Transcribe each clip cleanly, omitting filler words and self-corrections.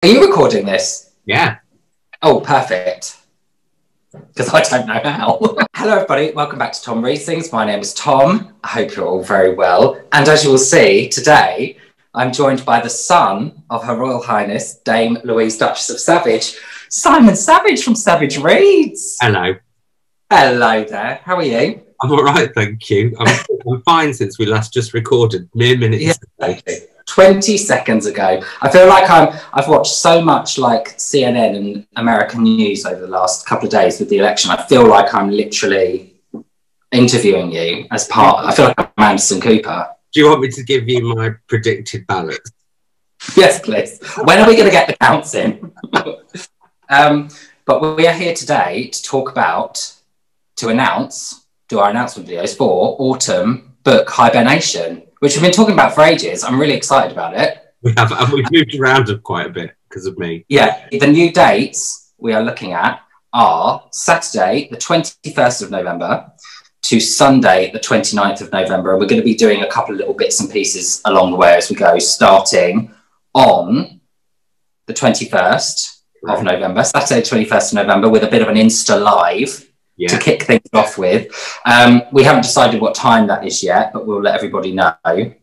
Are you recording this? Yeah. Oh, perfect. Because I don't know how. Hello, everybody. Welcome back to Tom Reads Things. My name is Tom. I hope you're all very well. And as you will see, today, I'm joined by the son of Her Royal Highness, Dame Louise, Duchess of Savage, Simon Savage from Savage Reads. Hello. Hello there. How are you? I'm all right, thank you. I'm fine since we last just recorded, mere minutes ago. 20 seconds ago. I feel like I've watched so much like CNN and American news over the last couple of days with the election. I feel like I'm literally interviewing you as part. I feel like I'm Anderson Cooper. Do you want me to give you my predicted ballots? Yes, please. When are we going to get the counts in? But we are here today to talk about, do our announcement videos for autumn book hibernation, which we've been talking about for ages. I'm really excited about it. We have, and we've moved around quite a bit because of me. Yeah, the new dates we are looking at are Saturday, the 21st of November to Sunday, the 29th of November. And we're going to be doing a couple of little bits and pieces along the way as we go, starting on the 21st of November, Saturday, 21st of November, with a bit of an Insta Live. To kick things off with. We haven't decided what time that is yet, but we'll let everybody know. The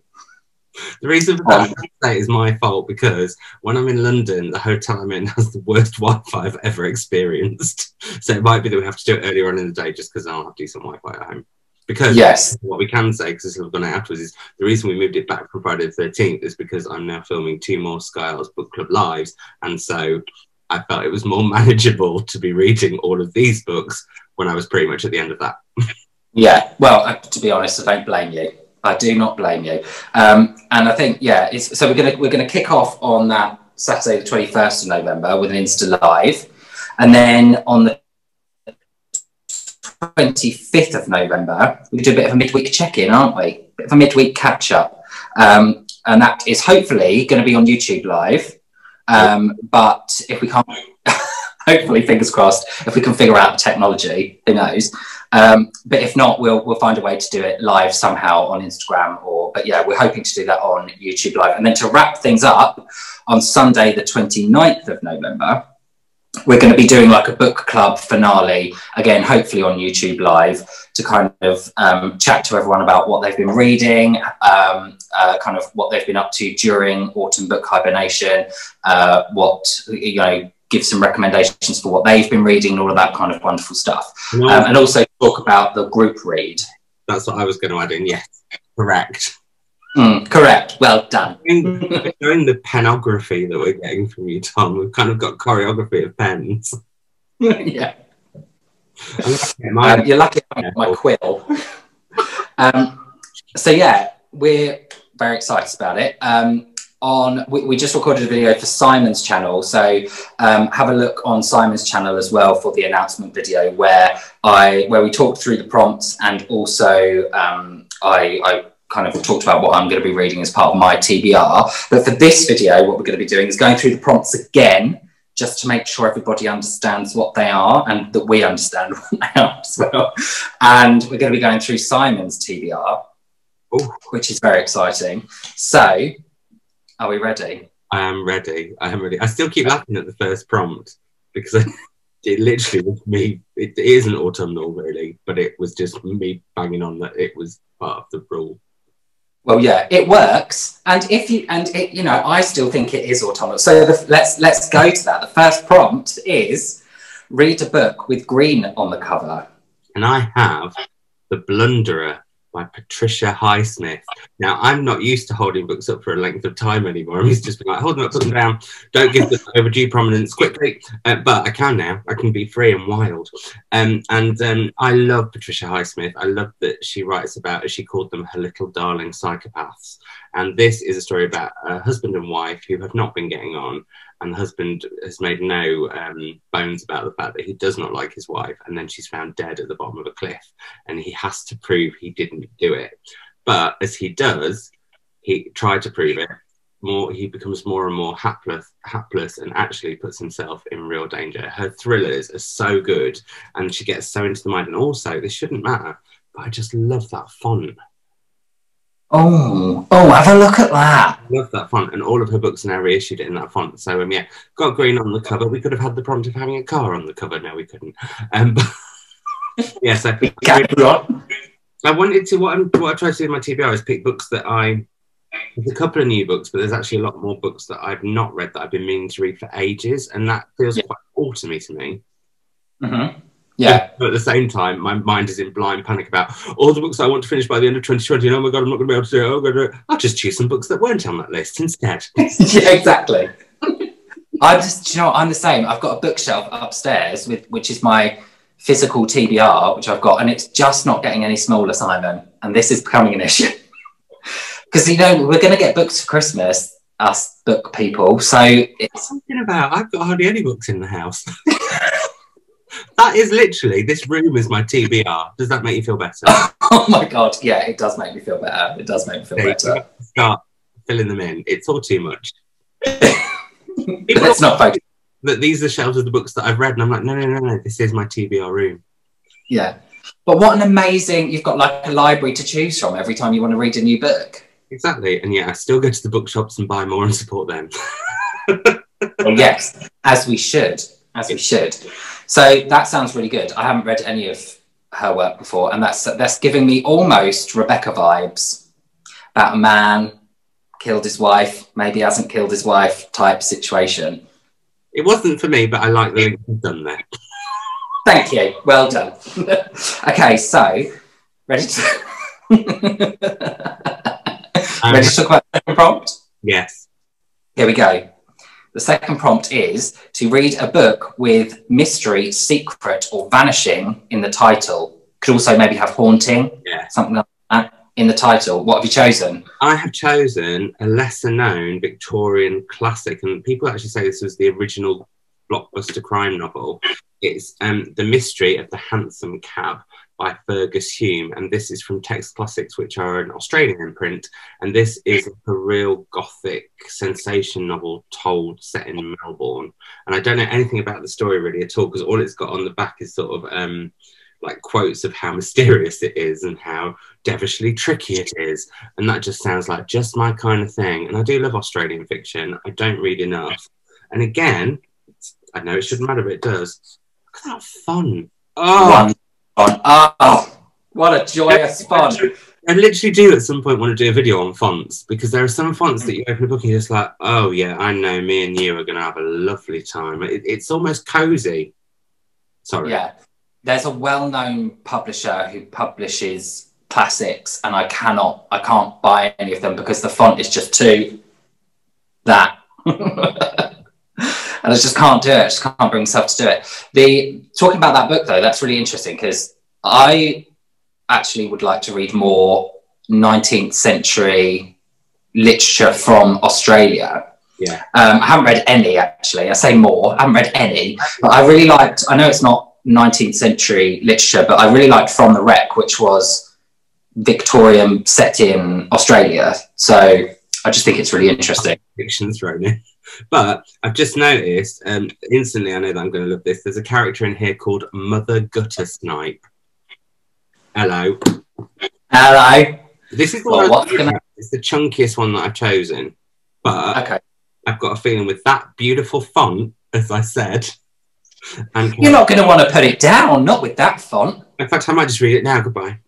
reason for that is my fault, because when I'm in London, the hotel I'm in has the worst Wi-Fi I've ever experienced. So it might be that we have to do it earlier on in the day just because I'll have decent Wi-Fi at home. Because what we can say, because this will have gone out afterwards, is the reason we moved it back from Friday the 13th is because I'm now filming 2 more Sky Isles Book Club Lives. And so I felt it was more manageable to be reading all of these books when I was pretty much at the end of that. Yeah, well, to be honest, I don't blame you. I do not blame you. And I think, so we're gonna kick off on that Saturday, the 21st of November with an Insta Live. And then on the 25th of November, we do a bit of a midweek check-in, aren't we? A bit of a midweek catch-up. And that is hopefully going to be on YouTube Live. But if we can't... Hopefully, fingers crossed, if we can figure out the technology, who knows. But if not, we'll find a way to do it live somehow on Instagram. But yeah, we're hoping to do that on YouTube Live. And then to wrap things up, on Sunday, the 29th of November, we're going to be doing like a book club finale, again, hopefully on YouTube Live, to kind of chat to everyone about what they've been reading, kind of what they've been up to during autumn book hibernation, give some recommendations for what they've been reading and all of that kind of wonderful stuff. And also talk about the group read. That's what I was going to add in, yes. Correct. Correct. Well done. During the penography that we're getting from you, Tom, we've kind of got choreography of pens. Yeah. You're lucky I have my quill. So yeah, we're very excited about it. We just recorded a video for Simon's channel, so have a look on Simon's channel as well for the announcement video where we talked through the prompts, and also I kind of talked about what I'm going to be reading as part of my TBR. But for this video, what we're going to be doing is going through the prompts again, just to make sure everybody understands what they are and that we understand what they are as well. And we're going to be going through Simon's TBR, which is very exciting. So, are we ready? I am ready. I still keep laughing at the first prompt because it literally was me. It isn't autumnal really, but it was just me banging on that it was part of the rule. Well, yeah, it works, and I still think it is autumnal. So let's go to that. The first prompt is read a book with green on the cover, and I have The Blunderer by Patricia Highsmith. Now, I'm not used to holding books up for a length of time anymore. I'm used to just being like, hold them up, put them down, don't give them overdue prominence quickly. But I can now. I can be free and wild. I love Patricia Highsmith. I love that she writes about, as she called them, her little darling psychopaths. And this is a story about a husband and wife who have not been getting on. And the husband has made no bones about the fact that he does not like his wife. And then she's found dead at the bottom of a cliff. And he has to prove he didn't do it. But as he does, he tried to prove it. He becomes more and more hapless and actually puts himself in real danger. Her thrillers are so good. And she gets so into the mind. And also, this shouldn't matter, but I just love that font. Oh, have a look at that. I love that font, and all of her books are now reissued in that font. So yeah, got green on the cover. We could have had the prompt of having a car on the cover. No, we couldn't. But yeah, so I wanted to. What I tried to do in my TBR is pick books that there's a couple of new books, but there's actually a lot more books that I've not read that I've been meaning to read for ages, and that feels quite autumny to me. Mm-hmm. Yeah. But at the same time, my mind is in blind panic about all the books I want to finish by the end of 2020. And oh my God, I'm not going to be able to do it. Oh, God, I'll just choose some books that weren't on that list instead. Yeah, exactly. I'm the same. I've got a bookshelf upstairs which is my physical TBR, which I've got, and it's just not getting any smaller, Simon. And this is becoming an issue. Because, we're going to get books for Christmas, us book people. So it's something about, I've got hardly any books in the house. That is literally, this room is my TBR. Does that make you feel better? Oh my God, yeah, it does make me feel better. It does make me feel better. Start filling them in. It's all too much. Let's not focus. That these are shelves of the books that I've read, and I'm like, no, this is my TBR room. Yeah. But what an amazing, you've got like a library to choose from every time you want to read a new book. Exactly. And yeah, I still go to the bookshops and buy more and support them. Well, yes, as we should. So that sounds really good. I haven't read any of her work before, and that's giving me almost Rebecca vibes about a man killed his wife, maybe hasn't killed his wife type situation. It wasn't for me, but I like the link you've done there. Thank you. Well done. Okay, so ready to ready to talk about the second prompt? Yes. Here we go. The second prompt is to read a book with mystery, secret, or vanishing in the title. Could also maybe have haunting, something like that in the title. What have you chosen? I have chosen a lesser-known Victorian classic, and people actually say this was the original blockbuster crime novel. It's The Mystery of the Hansom Cab by Fergus Hume, and this is from Text Classics, which are an Australian imprint, and this is a real gothic sensation novel set in Melbourne. And I don't know anything about the story really at all, because all it's got on the back is sort of like quotes of how mysterious it is and how devilishly tricky it is, and that just sounds like just my kind of thing. And I do love Australian fiction. I don't read enough, and again, I know it shouldn't matter, but it does. Look at that fun. Oh, what a joyous fun. I literally do at some point want to do a video on fonts, because there are some fonts that you open a book and you're just like, oh yeah, I know me and you are going to have a lovely time. It's almost cozy. Sorry. Yeah. There's a well-known publisher who publishes classics, and I can't buy any of them because the font is just too that. And I just can't do it. I just can't bring myself to do it. Talking about that book, though, that's really interesting, because I actually would like to read more 19th century literature from Australia. Yeah. I haven't read any, actually. I say more. I haven't read any. But I really liked, I know it's not 19th century literature, but I really liked From the Wreck, which was Victorian set in Australia. So I just think it's really interesting. Fiction thrown in. But I've just noticed, instantly I know that I'm going to love this, there's a character in here called Mother Guttersnipe. Hello. Hello. This is it's the chunkiest one that I've chosen. But okay. I've got a feeling with that beautiful font, as I said. And you're not going to want to put it down, not with that font. In fact, I might just read it now. Goodbye.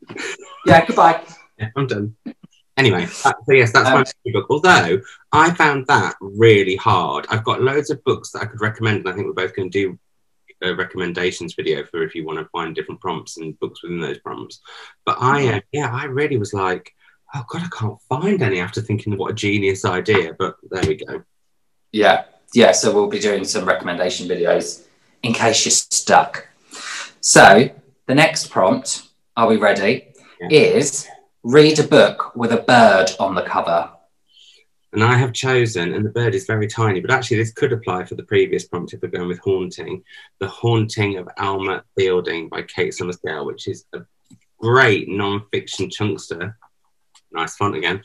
Yeah, goodbye. Yeah, I'm done. Anyway, so yes, that's my book. Although I found that really hard. I've got loads of books that I could recommend, and I think we're both going to do a recommendations video for if you want to find different prompts and books within those prompts. But I really was like, oh God, I can't find any after thinking what a genius idea. But there we go. Yeah. So we'll be doing some recommendation videos in case you're stuck. So the next prompt, are we ready? Yeah. Is read a book with a bird on the cover. And I have chosen, and the bird is very tiny, but actually this could apply for the previous prompt if we're going with haunting, The Haunting of Alma Fielding by Kate Summersdale, which is a great non-fiction chunkster. Nice font again.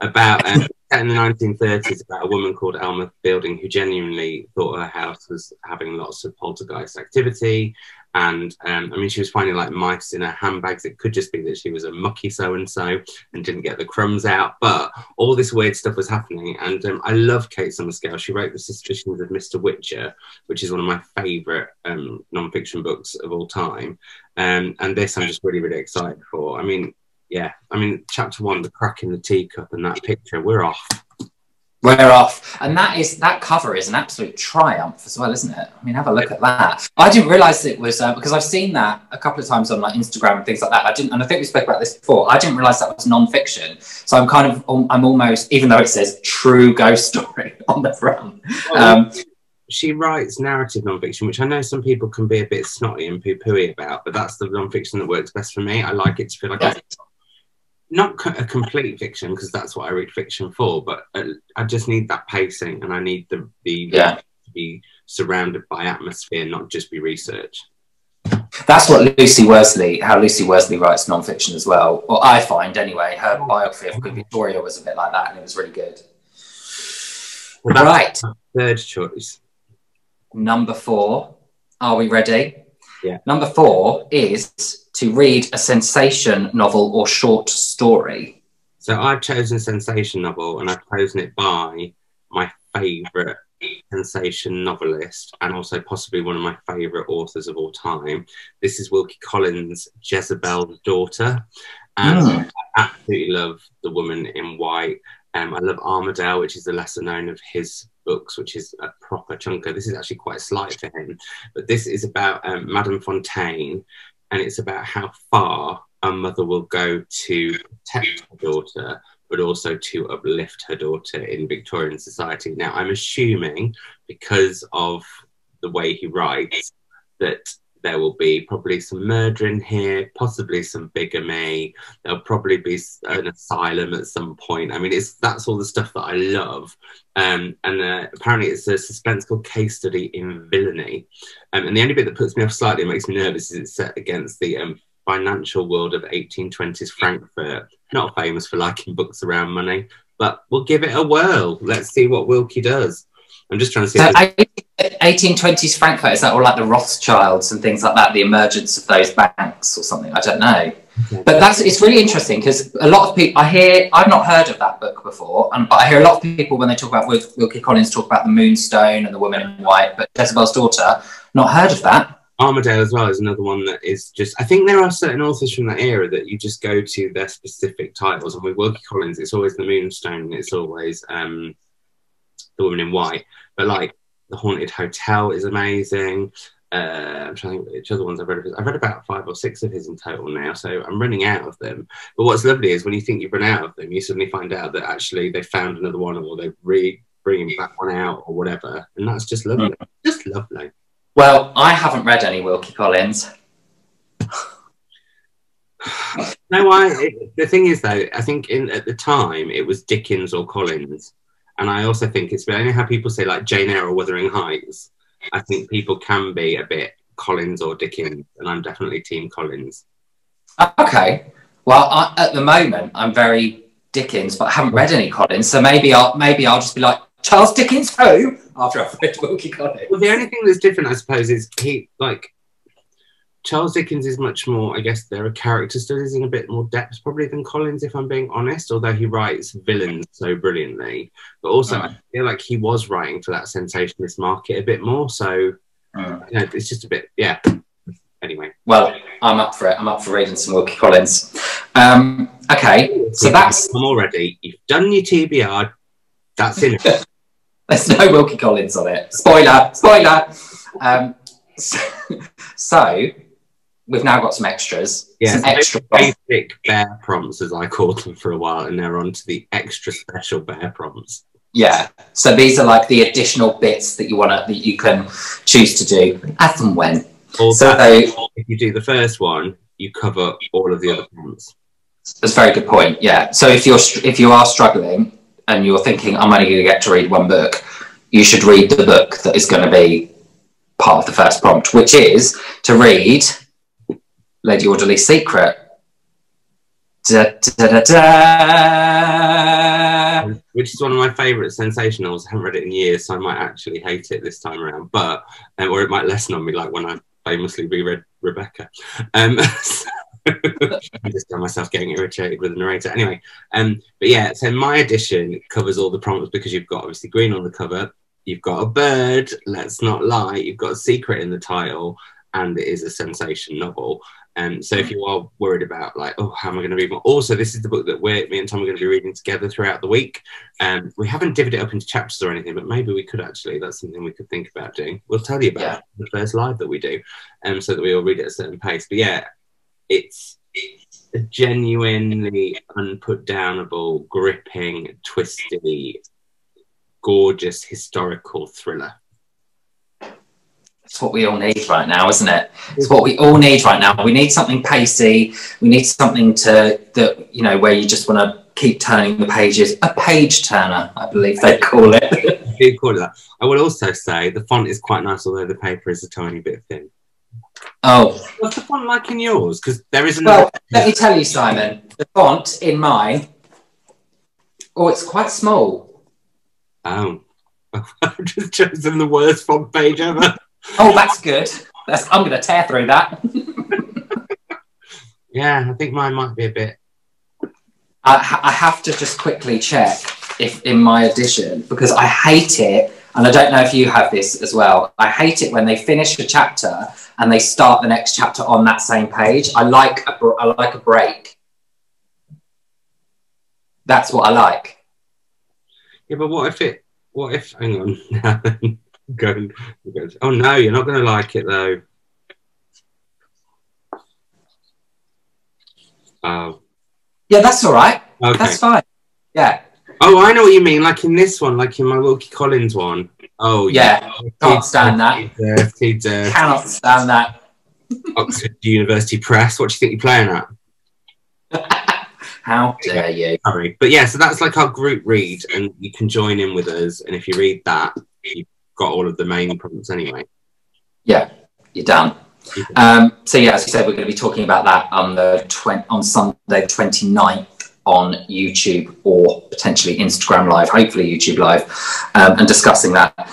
About in the 1930s, about a woman called Alma Fielding who genuinely thought her house was having lots of poltergeist activity, And I mean, she was finding like mice in her handbags. It could just be that she was a mucky so-and-so and didn't get the crumbs out. But all this weird stuff was happening. And I love Kate Summerscale. She wrote The Suspicions of Mr. Witcher, which is one of my favourite non-fiction books of all time. And this I'm just really, really excited for. I mean, yeah. I mean, chapter 1, the crack in the teacup and that picture, we're off. We're off. And that cover is an absolute triumph as well, isn't it? I mean, have a look at that. I didn't realise it was, because I've seen that a couple of times on like Instagram and things like that. And I think we spoke about this before. I didn't realise that was non-fiction. So I'm almost, even though it says true ghost story on the front. She writes narrative non-fiction, which I know some people can be a bit snotty and poo-pooey about, but that's the non-fiction that works best for me. I like it to feel like it's not a complete fiction, because that's what I read fiction for, but I just need that pacing, and I need to be surrounded by atmosphere, not just be research. That's what Lucy Worsley writes non-fiction as well, or I find anyway. Her biography of Queen Victoria was a bit like that, and it was really good. Well, right, third choice. Number 4. Are we ready? Yeah. Number 4 is to read a sensation novel or short story. So I've chosen sensation novel, and I've chosen it by my favourite sensation novelist, and also possibly one of my favourite authors of all time. This is Wilkie Collins' Jezebel's Daughter. And I absolutely love The Woman in White. I love Armadale, which is the lesser known of his books, which is a proper chunker. This is actually quite slight for him, but this is about Madame Fontaine, and it's about how far a mother will go to protect her daughter, but also to uplift her daughter in Victorian society. Now, I'm assuming, because of the way he writes, that there will be probably some murder in here, possibly some bigamy. There'll probably be an asylum at some point. I mean, that's all the stuff that I love. And apparently it's a suspenseful case study in villainy. And the only bit that puts me off slightly and makes me nervous is it's set against the financial world of 1820s Frankfurt. Not famous for liking books around money, but we'll give it a whirl. Let's see what Wilkie does. I'm just trying to see. So 1820s Frankfurt, is that all like the Rothschilds and things like that, the emergence of those banks or something? I don't know. Okay. But it's really interesting, because a lot of people, I've not heard of that book before, but I hear a lot of people when they talk about Wilkie Collins talk about the Moonstone and the Woman in White, but Jezebel's Daughter, not heard of that. Armadale as well is another one that is just, I think there are certain authors from that era that you just go to their specific titles, and with Wilkie Collins it's always the Moonstone, it's always the Woman in White, but like The Haunted Hotel is amazing. I'm trying to think which other ones I've read of his. I've read about 5 or 6 of his in total now, so I'm running out of them. But what's lovely is when you think you've run out of them, you suddenly find out that actually they found another one, or they're bringing back one out, or whatever, and that's just lovely. Just lovely. Well, I haven't read any Wilkie Collins. No, the thing is though, I think at the time it was Dickens or Collins. And I also think it's, I know how people say like Jane Eyre or Wuthering Heights. I think people can be a bit Collins or Dickens, and I'm definitely team Collins. Okay. Well, at the moment, I'm very Dickens, but I haven't read any Collins, so maybe I'll just be like, Charles Dickens who? After I've read Wilkie Collins. Well, the only thing that's different, I suppose, is Charles Dickens is much more, I guess, there are character studies in a bit more depth probably than Collins, if I'm being honest, although he writes villains so brilliantly. But also, I feel like he was writing for that sensationalist market a bit more, so you know, it's just a bit, yeah. Anyway. Well, I'm up for it. I'm up for reading some Wilkie Collins. Okay, so that's... I'm all ready. You've done your TBR. That's in it. There's no Wilkie Collins on it. Spoiler! Spoiler! So we've now got some extras. Yeah, some extra basic bear prompts, as I called them for a while, and they're on to the extra special bear prompts. Yeah, so these are like the additional bits that you can choose to do as and when. So if you do the first one, you cover all of the other prompts. That's a very good point. Yeah. So if you are struggling and you're thinking I'm only going to get to read one book, you should read the book that is going to be part of the first prompt, which is to read Lady Audeleys Secret. Da, da, da, da. Which is one of my favourite sensationals. I haven't read it in years, so I might actually hate it this time around, but or it might lessen on me, like when I famously reread Rebecca. I'm just got myself getting irritated with the narrator. Anyway, but yeah, so my edition covers all the prompts because you've got obviously green on the cover, you've got a bird, let's not lie, you've got a secret in the title, and it is a sensation novel. So if you are worried about like, oh, how am I going to read more? Also, this is the book that me and Tom are going to be reading together throughout the week. We haven't divvied it up into chapters or anything, but maybe we could actually. That's something we could think about doing. We'll tell you about the first live that we do, so that we all read at a certain pace. But yeah, it's a genuinely unputdownable, gripping, twisty, gorgeous historical thriller. It's what we all need right now, isn't it? It's what we all need right now. We need something pacey. We need something that you know, where you just want to keep turning the pages. A page turner, I believe they call it. They do call it that. I will also say the font is quite nice, although the paper is a tiny bit thin. Oh, what's the font like in yours? Because there isn't. Well, let me tell you, Simon. The font in mine. Oh, it's quite small. Oh, I've just chosen the worst font page ever. Oh, that's good. I'm going to tear through that. Yeah, I think mine might be a bit. I have to just quickly check if in my edition, because I hate it, and I don't know if you have this as well. I hate it when they finish a chapter and they start the next chapter on that same page. I like a break. That's what I like. Yeah, but what if? Hang on. Go. Oh no, you're not going to like it though. Oh. Yeah, that's all right. Okay. That's fine. Yeah. Oh, I know what you mean. Like in this one, like in my Wilkie Collins one. Oh yeah. Can't stand that. Dirty. Cannot stand that. Oxford University Press. What do you think you're playing at? How dare you? Sorry, but yeah. So that's like our group read, and you can join in with us. And if you read that, you've got all of the main prompts anyway. Yeah, you're done. So yeah, as you said, we're going to be talking about that on Sunday the 29th on YouTube or potentially Instagram Live, hopefully YouTube Live, and discussing that.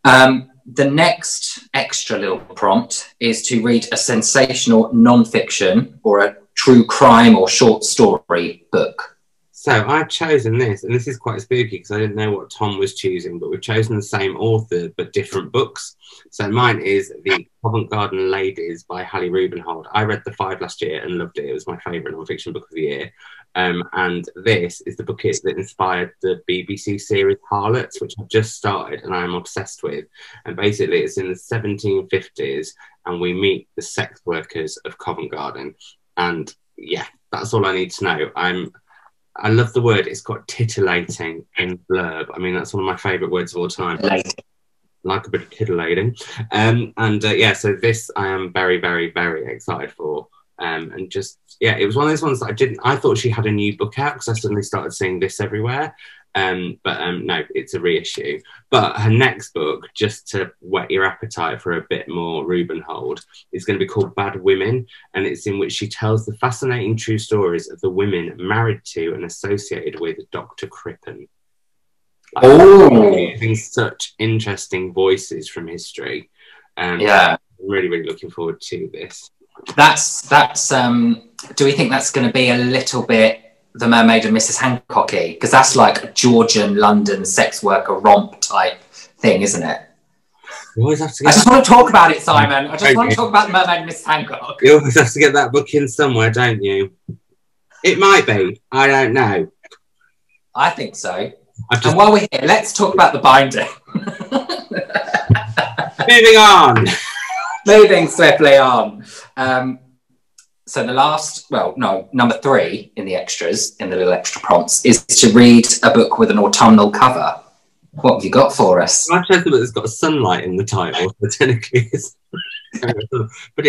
The next extra little prompt is to read a sensational non-fiction or a true crime or short story book. So I've chosen this, and this is quite spooky because I didn't know what Tom was choosing, but we've chosen the same author but different books. So mine is The Covent Garden Ladies by Hallie Rubenhold. I read The Five last year and loved it. It was my favourite non-fiction book of the year. And this is the book that inspired the BBC series Harlots, which I've just started and I'm obsessed with. And basically it's in the 1750s and we meet the sex workers of Covent Garden. And yeah, that's all I need to know. I love the word. It's got titillating in blurb. I mean, that's one of my favourite words of all time. Like a bit of titillating. Yeah, so this I am very, very, very excited for. And just, yeah, it was one of those ones that I thought she had a new book out because I suddenly started seeing this everywhere. No, it's a reissue. But her next book, just to whet your appetite for a bit more Rubenhold, is going to be called Bad Women, and it's in which she tells the fascinating true stories of the women married to and associated with Dr. Crippen. Using such interesting voices from history. Yeah, I'm really, really looking forward to this. That's. Do we think that's going to be a little bit The Mermaid and Mrs. Hancocky? Because that's like a Georgian London sex worker romp type thing, isn't it? You always have to I just want to talk about it, Simon. I just want to talk about The Mermaid and Mrs. Hancock. You always have to get that book in somewhere, don't you? It might be. I don't know. I think so. And while we're here, let's talk about the binding. Moving on. Moving swiftly on. So the last, number 3 in the extras, in the little extra prompts, is to read a book with an autumnal cover. What have you got for us? I chose the book that's got sunlight in the title, but technically it's... But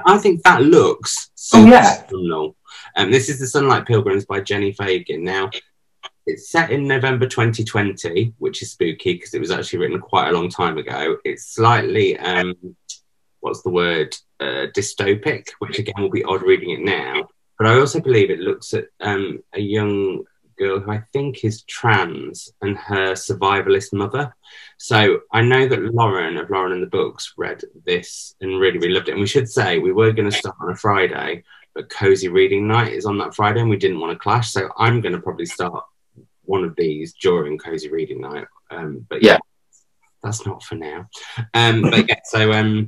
I think that looks autumnal. This is The Sunlight Pilgrims by Jenny Fagan. Now, it's set in November 2020, which is spooky because it was actually written quite a long time ago. It's slightly... dystopic, which again will be odd reading it now. But I also believe it looks at a young girl who I think is trans and her survivalist mother. So I know that Lauren of Lauren and the Books read this and really, really loved it. And we should say we were going to start on a Friday, but Cozy Reading Night is on that Friday and we didn't want to clash. So I'm going to probably start one of these during Cozy Reading Night. But yeah, that's not for now. But yeah, so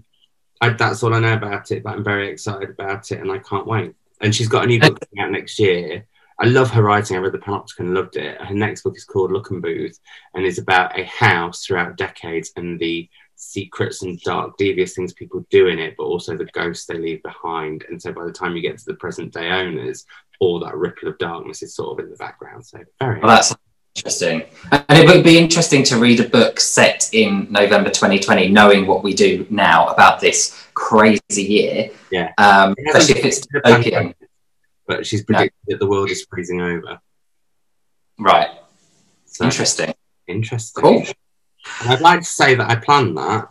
that's all I know about it, but I'm very excited about it and I can't wait. And she's got a new book coming out next year. I love her writing. I read the Panopticon and loved it. Her next book is called Look and Booth and is about a house throughout decades and the secrets and dark, devious things people do in it, but also the ghosts they leave behind. And so by the time you get to the present day owners, all that ripple of darkness is sort of in the background. So very that's interesting. And it would be interesting to read a book set in November 2020, knowing what we do now about this crazy year. Yeah. Especially if it's dystopian. But she's predicted that the world is freezing over. Right. So, interesting. Cool. And I'd like to say that I planned that,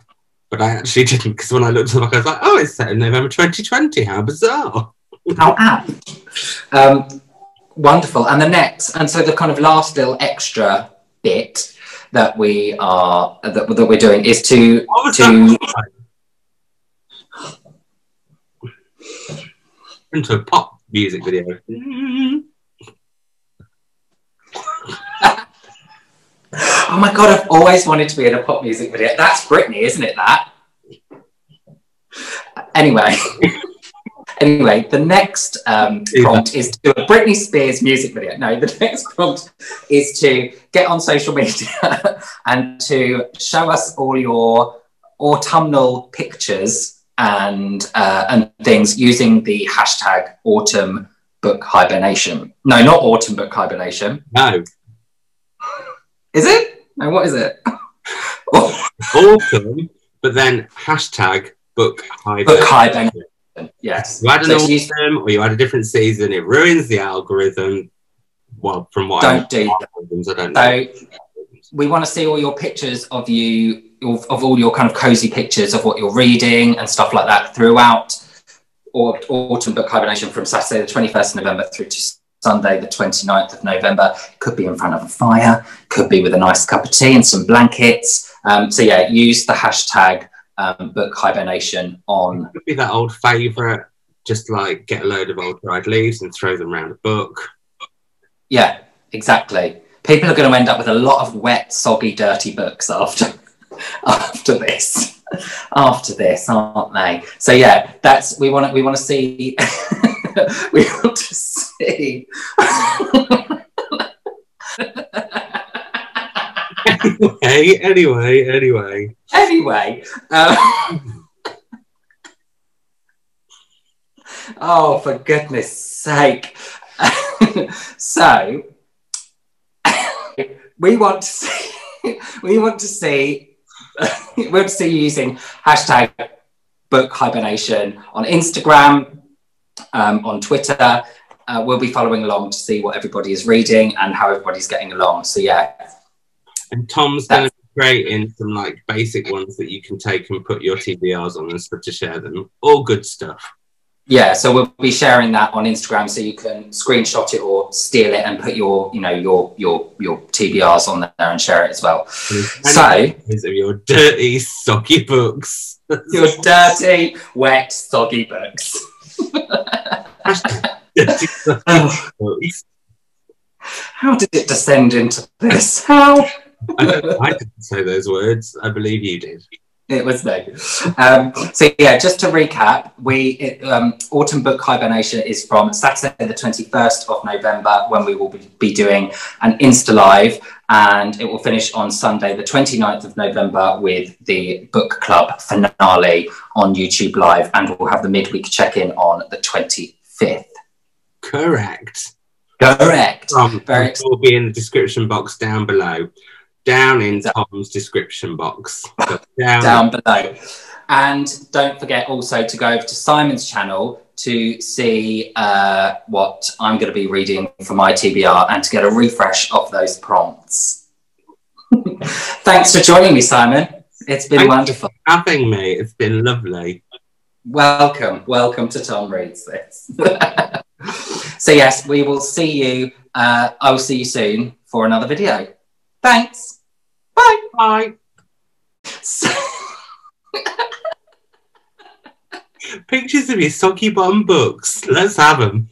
but I actually didn't, because when I looked at the book, I was like, oh, it's set in November 2020. How bizarre. How apt. Wonderful. And so the kind of last little extra bit that we're doing is to into a pop music video. Oh my god, I've always wanted to be in a pop music video. That's Britney, isn't it, that? Anyway, the next prompt is to do a Britney Spears music video. No, the next prompt is to get on social media and to show us all your autumnal pictures and things using the hashtag autumn book hibernation. No, not autumn book hibernation. No. Is it? No, what is it? Autumn, but then hashtag book hibernation. Book hibernation. Yes. You add an autumn or you add a different season, it ruins the algorithm. Well, from what I don't know. So we want to see all your pictures of you, of all your kind of cozy pictures of what you're reading and stuff like that throughout autumn book hibernation from Saturday the 21st of November through to Sunday the 29th of November. Could be in front of a fire, could be with a nice cup of tea and some blankets. So yeah, use the hashtag book hibernation on. It could be that old favourite, just like get a load of old dried leaves and throw them around a book. Yeah, exactly. People are going to end up with a lot of wet, soggy, dirty books after this, aren't they? So yeah, we want to see. We want to see. Anyway. Oh, for goodness sake! So we want to see you using hashtag book hibernation on Instagram, on Twitter. We'll be following along to see what everybody is reading and how everybody's getting along. So yeah. And Tom's going to be creating some like basic ones that you can take and put your TBRs on and stuff to share them. All good stuff. Yeah, so we'll be sharing that on Instagram, so you can screenshot it or steal it and put your TBRs on there and share it as well. So your dirty, soggy books. Your dirty, wet, soggy books. How did it descend into this? How? I didn't say those words. I believe you did. It was me. So yeah, just to recap, Autumn Book Hibernation is from Saturday the 21st of November, when we will be doing an Insta Live, and it will finish on Sunday the 29th of November with the book club finale on YouTube Live, and we'll have the midweek check-in on the 25th. Correct. It will be in the description box down below. Down in Tom's description box. Down below. And don't forget also to go over to Simon's channel to see what I'm going to be reading for my TBR and to get a refresh of those prompts. Thanks for joining me, Simon. It's been wonderful. Thank you for having me. It's been lovely. Welcome to Tom Reads This. So yes, we will see you. I will see you soon for another video. Thanks. Bye. Bye. Pictures of your soggy bum books. Let's have them.